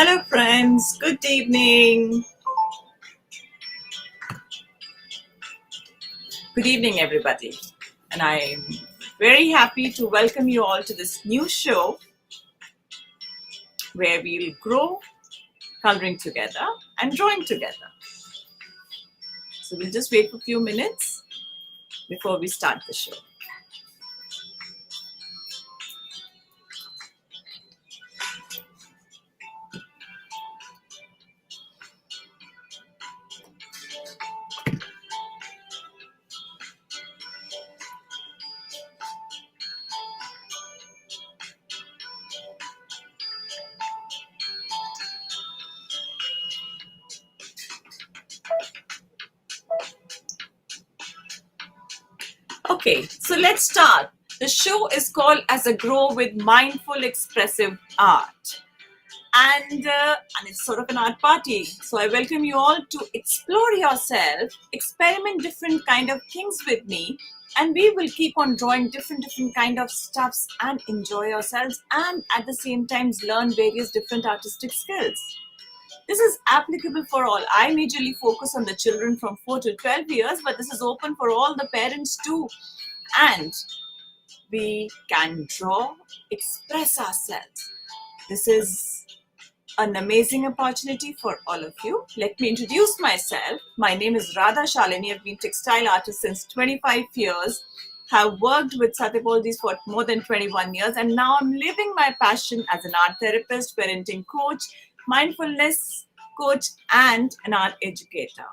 Hello friends, good evening. Good evening everybody. And I'm very happy to welcome you all to this new show where we'll grow coloring together and drawing together. So we'll just wait for a few minutes before we start the show. Okay, so let's start. The show is called As a Grow with Mindful Expressive Art. And it's sort of an art party. So I welcome you all to explore yourself, experiment different kind of things with me, and we will keep on drawing different kind of stuffs and enjoy yourselves and at the same time learn various different artistic skills. This is applicable for all. I majorly focus on the children from 4 to 12 years, but this is open for all the parents too. And we can draw, express ourselves. This is an amazing opportunity for all of you. Let me introduce myself. My name is Radha Shalini. I've been textile artist since 25 years. Have worked with Satyapaldis for more than 21 years, and now I'm living my passion as an art therapist, parenting coach, mindfulness coach, and an art educator.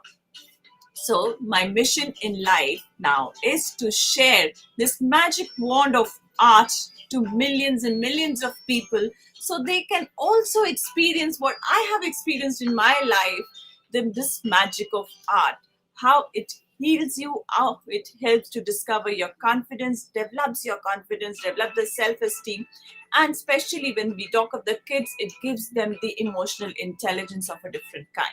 So my mission in life now is to share this magic wand of art to millions and millions of people so they can also experience what I have experienced in my life, this magic of art, how it heals you, how it helps to discover your confidence, develops your confidence, develop the self-esteem, and especially when we talk of the kids, it gives them the emotional intelligence of a different kind.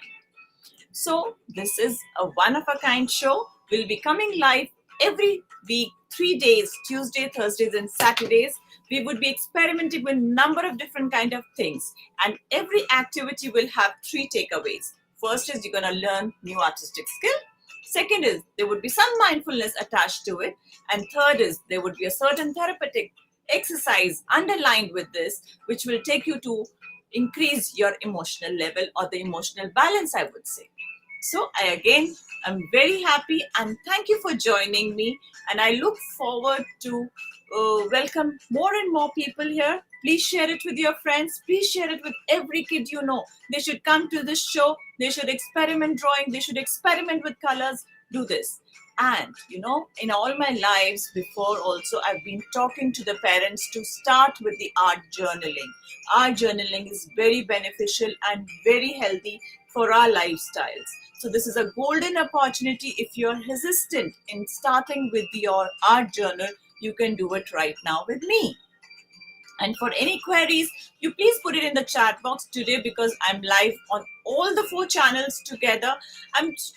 So this is a one-of-a-kind show. We'll be coming live every week, 3 days, Tuesday, Thursdays, and Saturdays. We would be experimenting with a number of different kind of things. And every activity will have 3 takeaways. First is you're going to learn new artistic skill. Second is there would be some mindfulness attached to it. And third is there would be a certain therapeutic exercise underlined with this, which will take you to increase your emotional level or the emotional balance, I would say. So I'm very happy and thank you for joining me, and I look forward to welcome more and more people here. Please share it with your friends. Please share it with every kid you know. They should come to this show. They should experiment drawing. They should experiment with colors. Do this. And in all my lives before also, I've been talking to the parents to start with the art journaling. Art journaling is very beneficial and very healthy for our lifestyles. So this is a golden opportunity. If you're hesitant in starting with your art journal, you can do it right now with me. And for any queries, you please put it in the chat box today because I'm live on all the 4 channels together.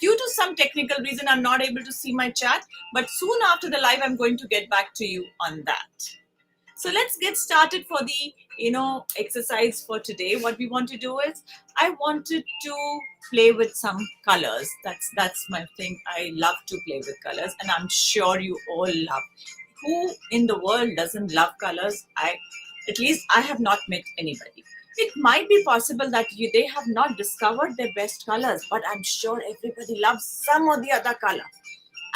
Due to some technical reason, I'm not able to see my chat, but soon after the live, I'm going to get back to you on that. So let's get started for the exercise for today. What we want to do is I wanted to play with some colors. That's my thing. I love to play with colors, and I'm sure you all love. Who in the world doesn't love colors? At least I have not met anybody. It might be possible that they have not discovered their best colors, but I'm sure everybody loves some or the other color.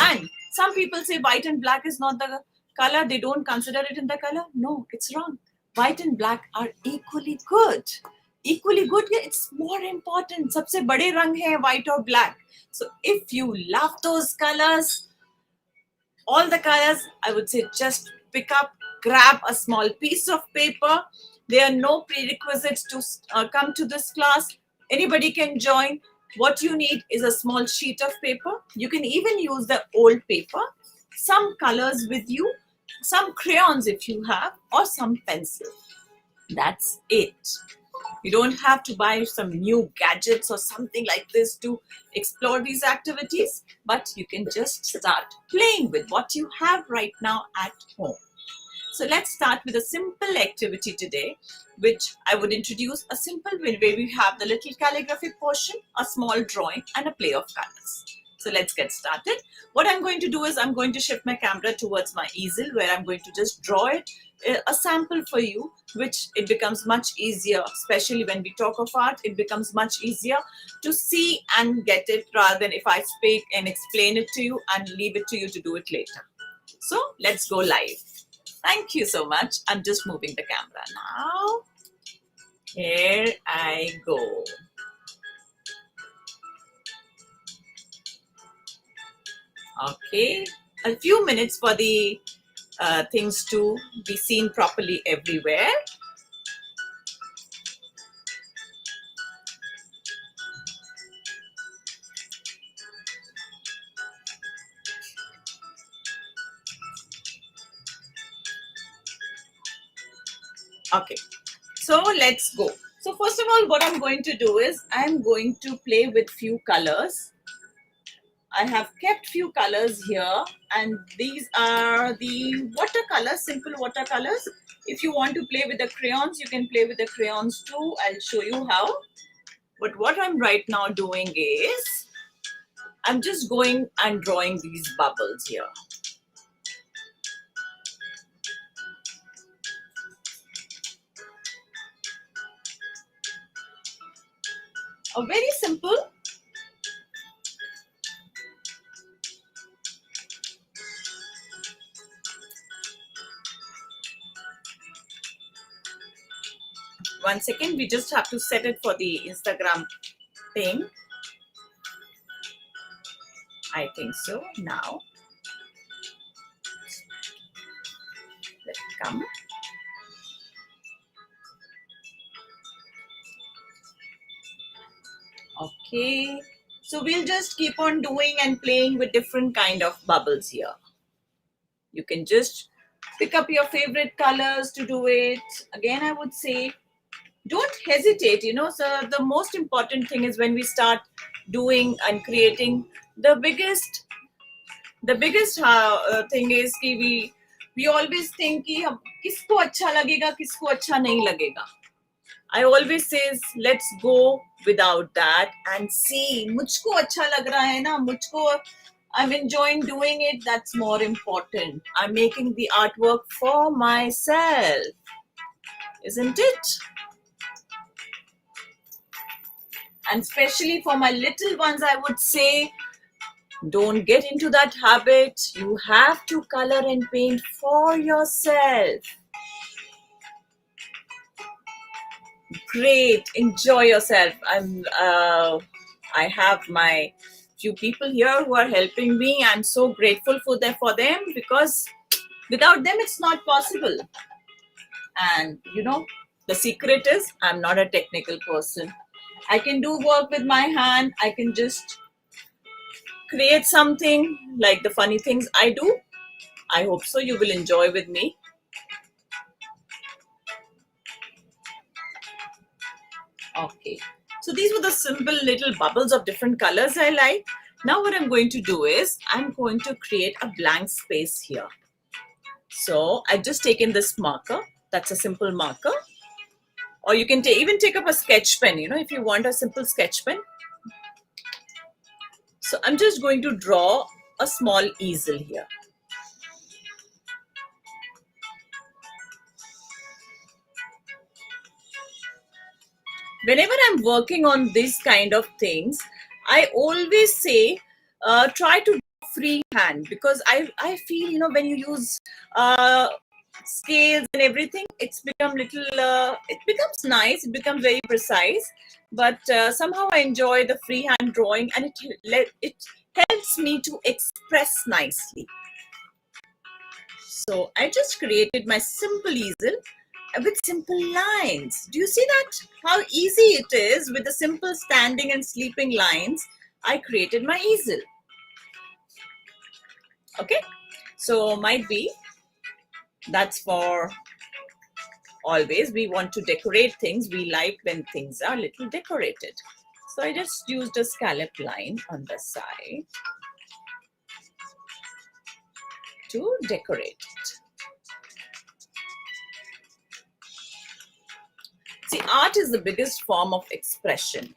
And some people say white and black is not the color. They don't consider it in the color. No, it's wrong. White and black are equally good. Equally good, it's more important. Sabse bade rang hai white or black. So if you love those colors, all the colors, I would say just pick up, grab a small piece of paper. There are no prerequisites to come to this class. Anybody can join. What you need is a small sheet of paper. You can even use the old paper, some colors with you, some crayons if you have, or some pencil. That's it. You don't have to buy some new gadgets or something like this to explore these activities, but you can just start playing with what you have right now at home. So let's start with a simple activity today, which I would introduce a simple way where we have the little calligraphy portion, a small drawing, and a play of colors. So let's get started. What I'm going to do is I'm going to shift my camera towards my easel, where I'm going to just draw it, a sample for you, which it becomes much easier, especially when we talk of art, it becomes much easier to see and get it rather than if I speak and explain it to you and leave it to you to do it later. So let's go live. Thank you so much. I'm just moving the camera now. Here I go. Okay, a few minutes for the things to be seen properly everywhere. Okay, so let's go. So first of all, what I'm going to do is I'm going to play with few colors. I have kept few colors here, and these are the watercolors, simple watercolors. If you want to play with the crayons, you can play with the crayons too. I'll show you how. But what I'm right now doing is I'm just going and drawing these bubbles here. Very simple. One second, we just have to set it for the Instagram thing. I think so. Now, let it come. Okay. So we'll just keep on doing and playing with different kind of bubbles here. You can just pick up your favorite colors to do it. Again, I would say, don't hesitate, so the most important thing is when we start doing and creating, the biggest thing is कि we always think कि किसको अच्छा लगेगा किसको अच्छा नहीं लगेगा. I always says let's go without that and see मुझको अच्छा लग रहा है ना, मुझको I'm enjoying doing it. That's more important. I'm making the artwork for myself, isn't it? And especially for my little ones, I would say, don't get into that habit. You have to color and paint for yourself. Great, enjoy yourself. I have my few people here who are helping me. I'm so grateful for them because without them it's not possible. And the secret is I'm not a technical person. I can do work with my hand. I can just create something like the funny things I do. I hope so you will enjoy with me. Okay, so these were the simple little bubbles of different colors I like. Now what I'm going to do is I'm going to create a blank space here. So I've just taken this marker. That's a simple marker. Or you can even take up a sketch pen, if you want a simple sketch pen. So I'm just going to draw a small easel here. Whenever I'm working on these kind of things, I always say, try to do freehand, because I feel, when you use scales and everything, it's become little, it becomes nice, it becomes very precise, but somehow I enjoy the freehand drawing, and it helps me to express nicely. So I just created my simple easel with simple lines. Do you see that? How easy it is with the simple standing and sleeping lines. I created my easel. Okay, so might be that's for always. We want to decorate things. We like when things are little decorated. So I just used a scallop line on the side to decorate it. art is the biggest form of expression.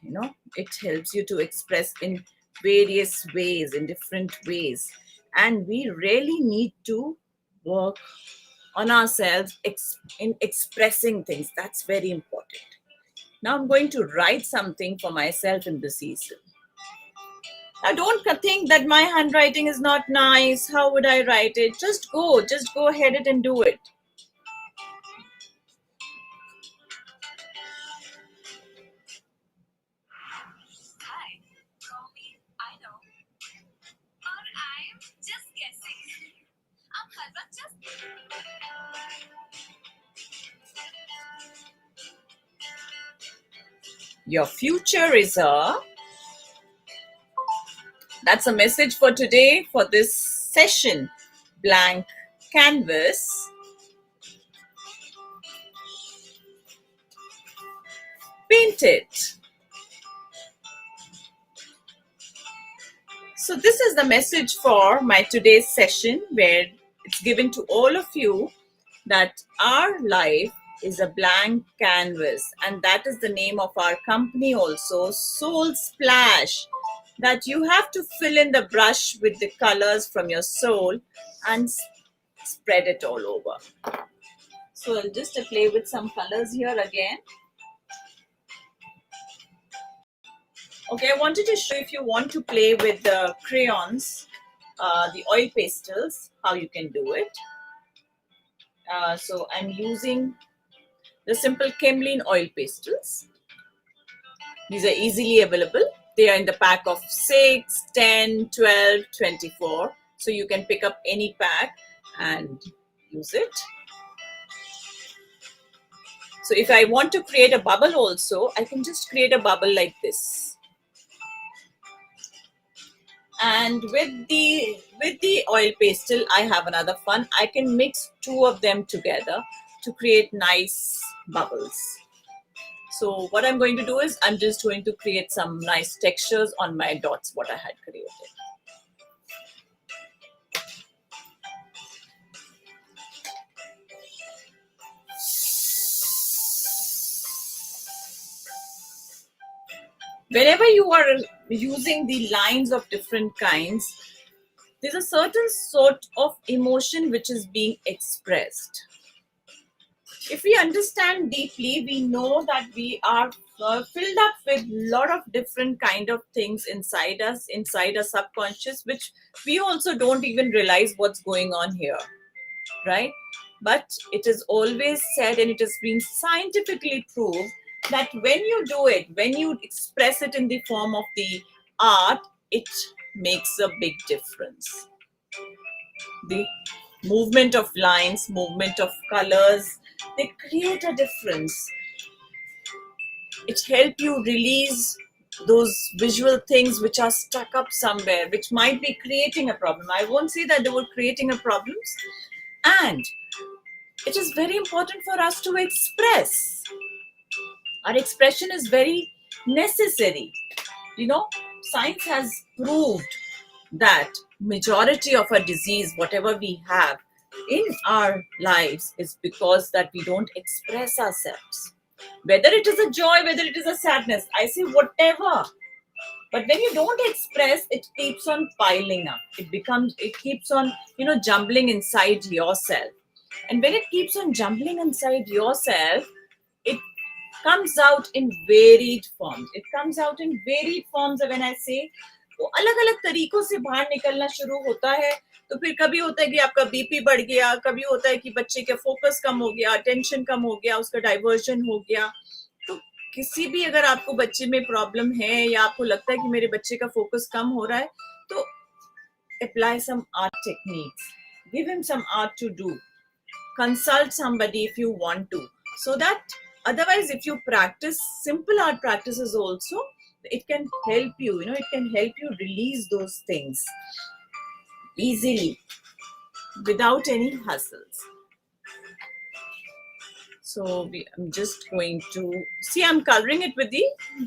It helps you to express in various ways, in different ways. And we really need to work on ourselves in expressing things. That's very important. Now I'm going to write something for myself in this easel. Now don't think that my handwriting is not nice. How would I write it? Just go ahead and do it. Hi, call me. I know. Or I'm just guessing. आप हर वक्त just Your future is that's a message for today, for this session. Blank canvas. Paint it. So this is the message for my today's session, where it's given to all of you that our life is a blank canvas, and that is the name of our company also, Soul Splash, that you have to fill in the brush with the colors from your soul and spread it all over. So I'll just play with some colors here again. Okay, I wanted to show, if you want to play with the crayons, the oil pastels, how you can do it. So I'm using the simple Camlin oil pastels. These are easily available. They are in the pack of 6, 10, 12, 24. So you can pick up any pack and use it. So if I want to create a bubble also, I can just create a bubble like this. And with the oil pastel, I have another fun. I can mix two of them together to create nice bubbles. So what I'm going to do is I'm just going to create some nice textures on my dots, what I had created. Whenever you are using the lines of different kinds, there's a certain sort of emotion which is being expressed. If we understand deeply, we know that we are filled up with a lot of different kind of things inside us, inside our subconscious, which we also don't even realize what's going on here, right? But it is always said, and it has been scientifically proved, that when you do it, when you express it in the form of the art, it makes a big difference. The movement of lines, movement of colors, they create a difference. It helps you release those visual things which are stuck up somewhere, which might be creating a problem. I won't say that they were creating a problem. And it is very important for us to express. Our expression is very necessary. Science has proved that majority of our disease, whatever we have in our lives, is because that we don't express ourselves. Whether it is a joy, whether it is a sadness, I say whatever. But when you don't express, it keeps on piling up. It keeps on, jumbling inside yourself. And when it keeps on jumbling inside yourself, it comes out in varied forms. It comes out in varied forms. When I say, वो अलग अलग तरीकों से बाहर निकलना शुरू होता है. तो फिर कभी होता है कि आपका बीपी बढ़ गया, कभी होता है कि बच्चे का फोकस कम हो गया, अटेंशन कम हो गया, उसका डाइवर्जन हो गया. तो किसी भी अगर आपको बच्चे में प्रॉब्लम है या आपको लगता है कि मेरे बच्चे का फोकस कम हो रहा है, तो apply some art techniques. Give him some art to do. Consult somebody if you want to. So that otherwise, if you practice simple art practices also, it can help you, it can help you release those things easily without any hassles. So I'm just going to see, I'm coloring it with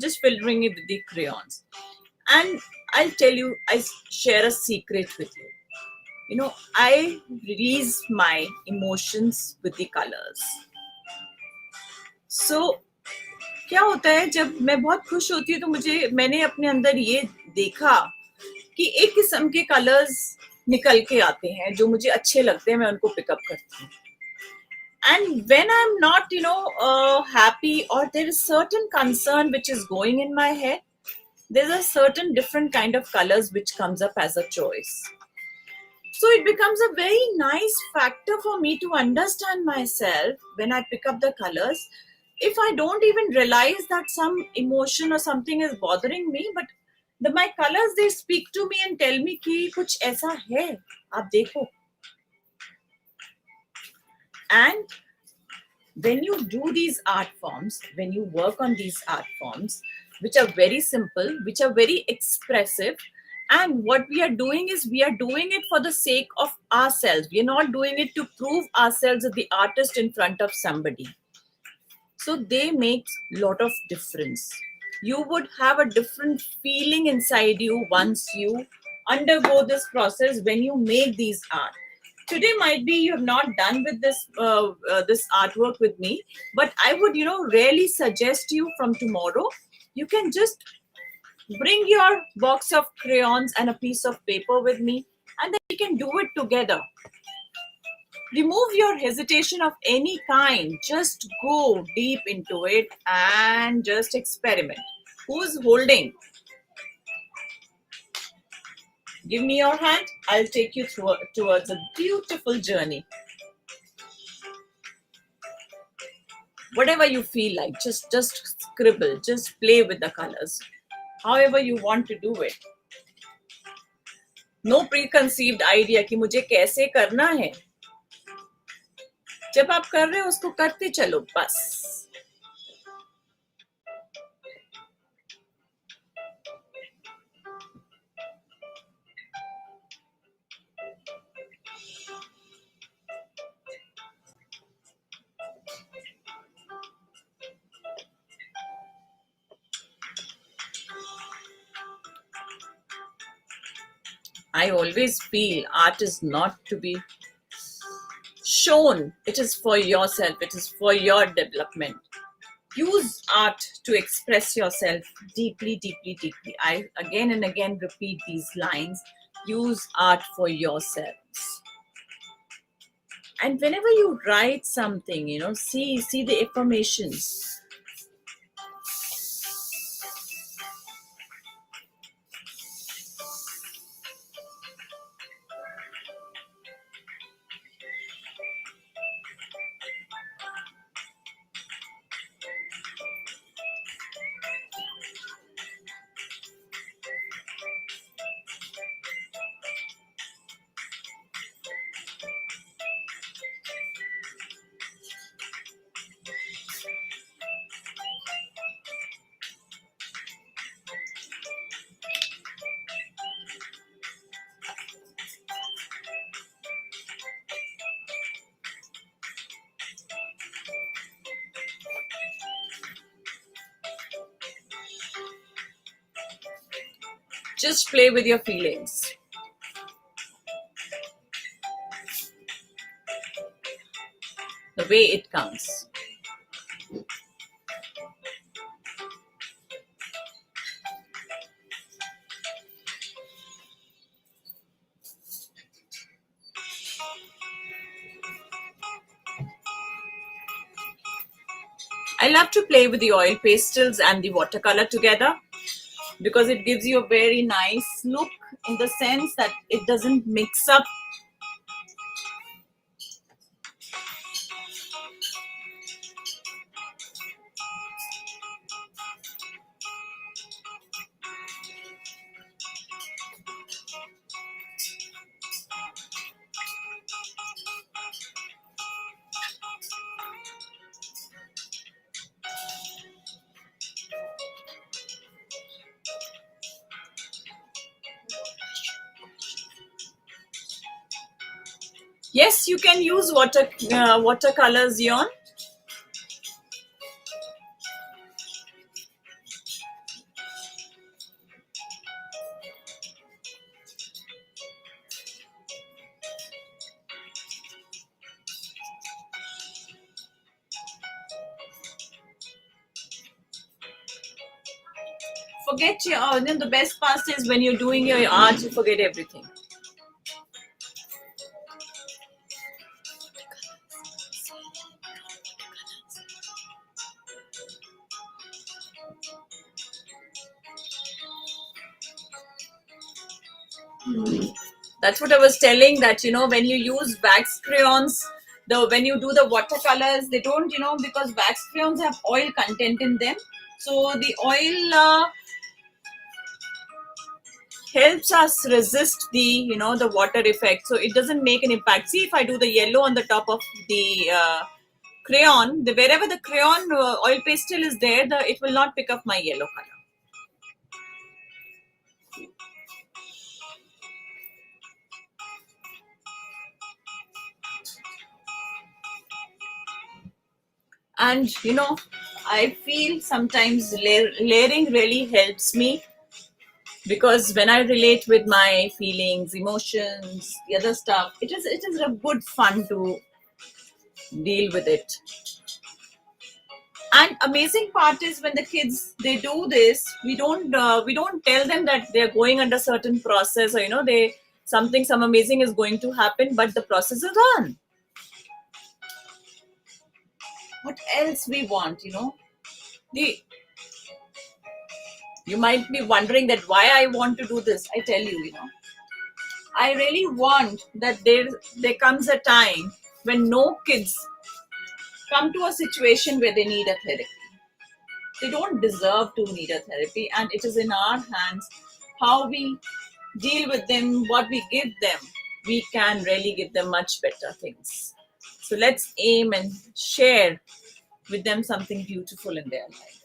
just filtering it with the crayons. And I'll tell you, I share a secret with you. I release my emotions with the colors. So क्या होता है जब मैं बहुत खुश होती हूँ तो मैंने अपने अंदर ये देखा कि एक किस्म के कलर्स निकल के आते हैं जो मुझे अच्छे लगते हैं, मैं उनको पिकअप करती हूँ. And when I'm not, happy, or there is certain concern which is going in my head, there's a certain different kind of colors which comes up as a choice. So it becomes a very nice factor for me to understand myself when I pick up the colors. If I don't even realize that some emotion or something is bothering me, but my colors, they speak to me and tell me कि कुछ ऐसा है, आप देखो. And when you do these art forms, when you work on these art forms, which are very simple, which are very expressive, and what we are doing is we are doing it for the sake of ourselves. We are not doing it to prove ourselves as the artist in front of somebody. So they make lot of difference. You would have a different feeling inside you once you undergo this process when you make these art. Today might be you have not done with this artwork with me, but I would really suggest you from tomorrow you can just bring your box of crayons and a piece of paper with me, and then we can do it together. Remove your hesitation of any kind. Just go deep into it and just experiment. Who's holding? Give me your hand. I'll take you towards a beautiful journey. Whatever you feel like, just scribble, just play with the colors. However you want to do it. No preconceived idea कि मुझे कैसे करना है. जब आप कर रहे हो उसको करते चलो बस. I always feel art is not to be shown. It is for yourself. It is for your development. Use art to express yourself deeply, deeply, deeply. I again and again repeat these lines. Use art for yourselves. And whenever you write something, see the affirmations. Just play with your feelings. The way it comes. I love to play with the oil pastels and the watercolor together because it gives you a very nice look in the sense that it doesn't mix up. Yes, you can use watercolors, Yon. forget your, the best part is when you're doing your art, you forget everything. That's what I was telling, that when you use wax crayons, the when you do the watercolors, they don't, because wax crayons have oil content in them, so the oil helps us resist the the water effect, so it doesn't make an impact. See, if I do the yellow on the top of the crayon, the wherever the crayon oil pastel is there, it will not pick up my yellow color. And I feel sometimes layering really helps me, because when I relate with my feelings, emotions, the other stuff, it is a good fun to deal with it. And amazing part is when the kids they do this, we don't tell them that they're going under certain process, or they some amazing is going to happen, but the process is on. What else we want, the you might be wondering that why I want to do this. I tell you, I really want that there comes a time when no kids come to a situation where they need a therapy. They don't deserve to need a therapy, and it is in our hands how we deal with them, what we give them. We can really give them much better things. So let's aim and share with them something beautiful in their life.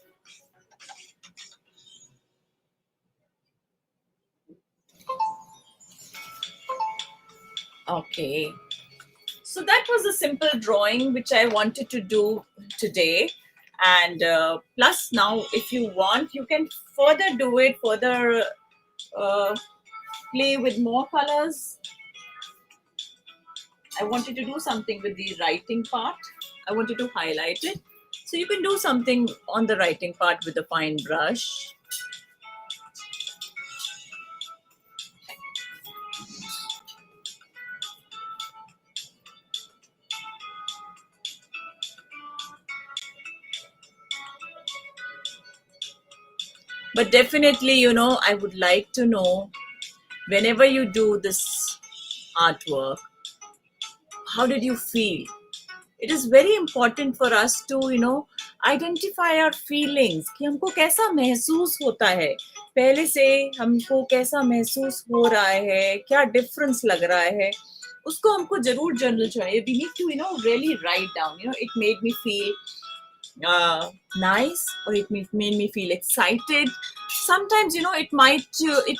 Okay. So that was a simple drawing which I wanted to do today. And plus, now, if you want, you can further do it, further uh, play with more colors. I wanted to do something with the writing part. I wanted to highlight it. So you can do something on the writing part with a fine brush. But definitely, I would like to know, whenever you do this artwork, how did you feel? It is very important for us to identify our feelings, कि हमको कैसा महसूस होता है, पहले से हमको कैसा महसूस हो रहा है, क्या डिफरेंस लग रहा है, उसको हमको जरूर जर्नल चाहिए. We need to really write down, it made me feel nice, or made me feel excited. Sometimes it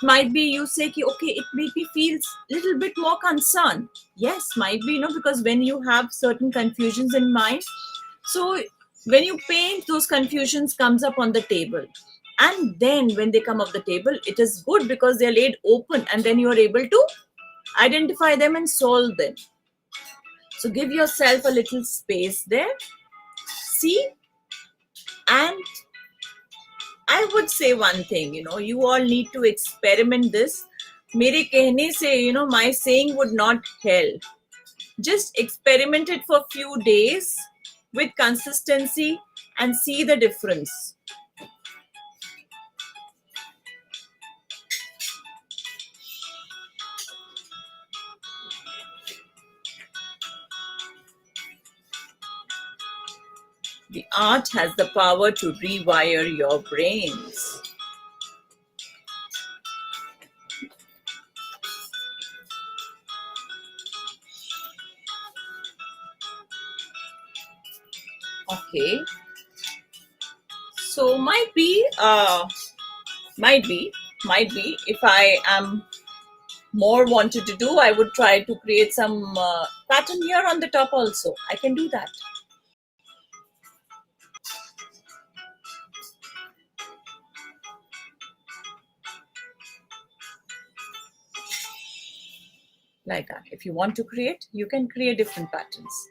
might be you say ki, okay, it made me feel little bit more concerned. Yes, might be, because when you have certain confusions in mind, so when you paint, those confusions comes up on the table, and then when they come up the table, it is good because they're laid open, and then you are able to identify them and solve them. So give yourself a little space there, see. And I would say one thing, you all need to experiment this. मेरे कहने से, my saying would not help. Just experiment it for a few days with consistency and see the difference. The art has the power to rewire your brains. Okay. So might be, if I am more wanted to do, I would try to create some pattern here on the top also. I can do that. Like that. If you want to create, you can create different patterns.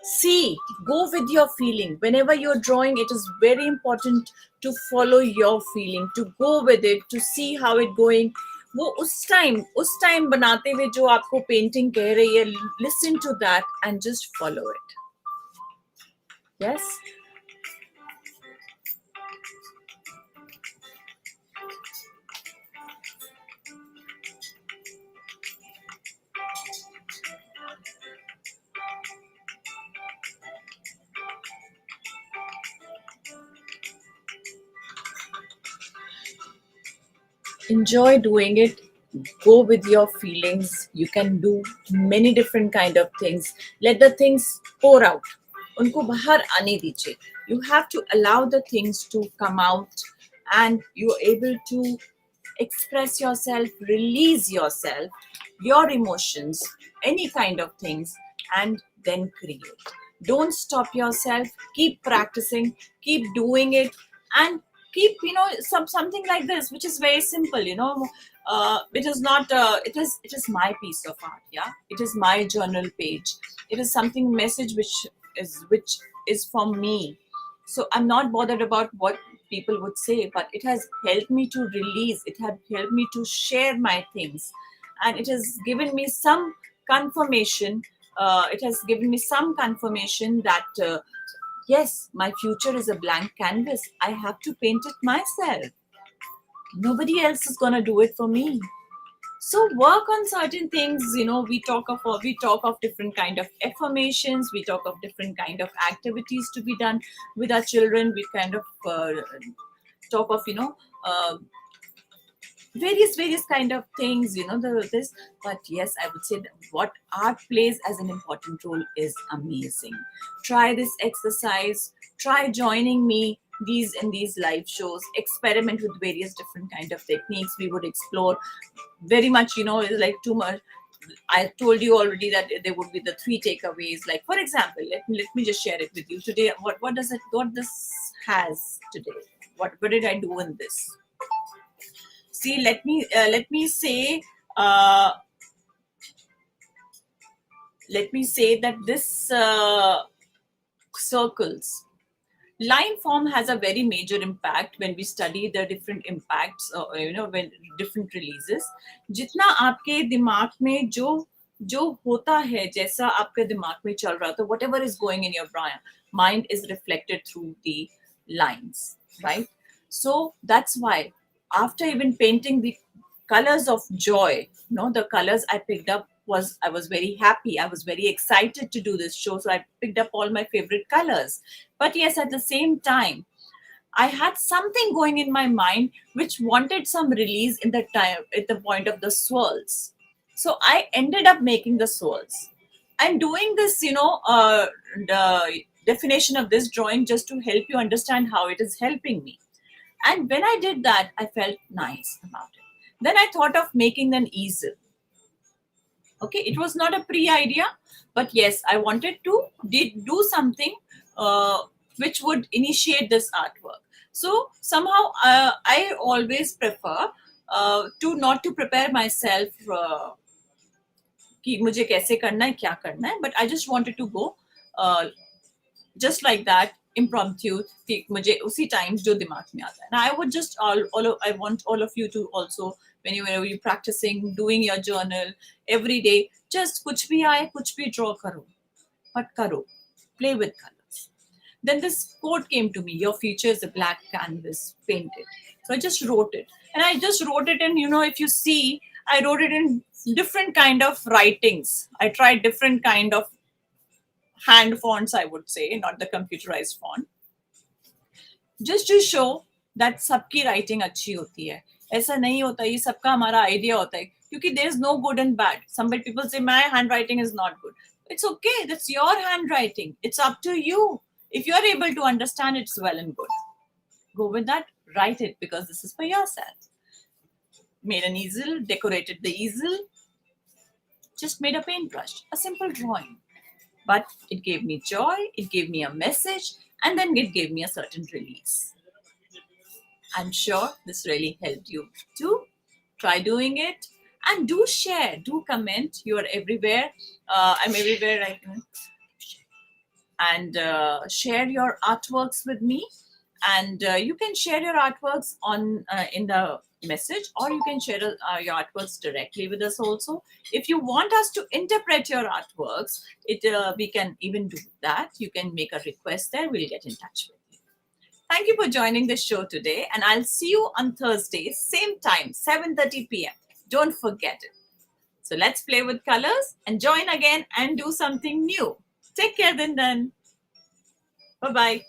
See, go with your feeling. Whenever you're drawing, it is very important to follow your feeling, to go with it, to see how it going. वो उस time बनाते हुए जो आपको painting कह रही है, listen to that and just follow it. Yes. Enjoy doing it. Go with your feelings. You can do many different kind of things. Let the things pour out. उनको बाहर आने दीजिए. You have to allow the things to come out, and you're able to express yourself, release yourself, your emotions, any kind of things, and then create. Don't stop yourself. Keep practicing, keep doing it, and keep, something like this, which is very simple. It is not. It is my piece of art. Yeah, it is my journal page. It is something message which is for me. So I'm not bothered about what people would say, but it has helped me to release, it had helped me to share my things, and it has given me some confirmation. It has given me some confirmation that yes, my future is a blank canvas. I have to paint it myself. Nobody else is going to do it for me. So work on certain things. We talk of different kind of affirmations, we talk of different kind of activities to be done with our children. We kind of talk of various kind of things, this. But yes, I would say that what art plays as an important role is amazing. Try this exercise, try joining me these live shows, experiment with various different kind of techniques. We would explore very much, it's like too much. I told you already that there would be the three takeaways. Like, for example, let me just share it with you today. What this has today? What did I do in this? See, uh, let me say that this circles line form has a very major impact when we study the different impacts, when different releases. जितना आपके दिमाग में जो होता है, जैसा आपके दिमाग में चल रहा, तो whatever is going in your mind is reflected through the lines, right? So that's why after even painting the colors of joy, the colors I picked up, I was very happy, I was very excited to do this show, so I picked up all my favorite colors. But yes, at the same time, I had something going in my mind which wanted some release in the time at the point of the swirls. So I ended up making the swirls. I'm doing this, the definition of this drawing just to help you understand how it is helping me. And when I did that, I felt nice about it. Then I thought of making an easel. Okay, it was not a pre-idea, but yes, I wanted to do something uh, which would initiate this artwork. So somehow I always prefer to not to prepare myself कि मुझे कैसे करना है, क्या करना है, but I just wanted to go just like that, impromptu, कि मुझे उसी टाइम जो दिमाग में आता है. Now I would just I want all of you to also, whenever you're practicing, doing your journal every day, just कुछ भी आए, कुछ भी draw करो, but करो, play with colors. Then this quote came to me: your future is a black canvas, painted. So I just wrote it, and I just wrote it in, if you see, I wrote it in different kind of writings. I tried different kind of hand fonts, I would say, not the computerized font, just to show that सबकी writing अच्छी होती है. ऐसा नहीं होता, ये सबका हमारा idea होता है, क्योंकि there is no good and bad. Some people say my handwriting is not good. It's okay, that's your handwriting, it's up to you. If you're able to understand, it's well and good. Go with that, write it, because this is for yourself. Made an easel, decorated the easel, just made a paintbrush, a simple drawing. But it gave me joy, it gave me a message, and then it gave me a certain release. I'm sure this really helped you too. Try doing it, and do share, do comment. You are everywhere. I'm everywhere right now. and share your artworks with me. And you can share your artworks on in the message, or you can share your artworks directly with us also. If you want us to interpret your artworks, we can even do that. You can make a request there. We'll get in touch with you. Thank you for joining the show today, and I'll see you on Thursday, same time, 7:30 p.m. Don't forget it. So let's play with colors and join again and do something new. Take care then. Bye bye.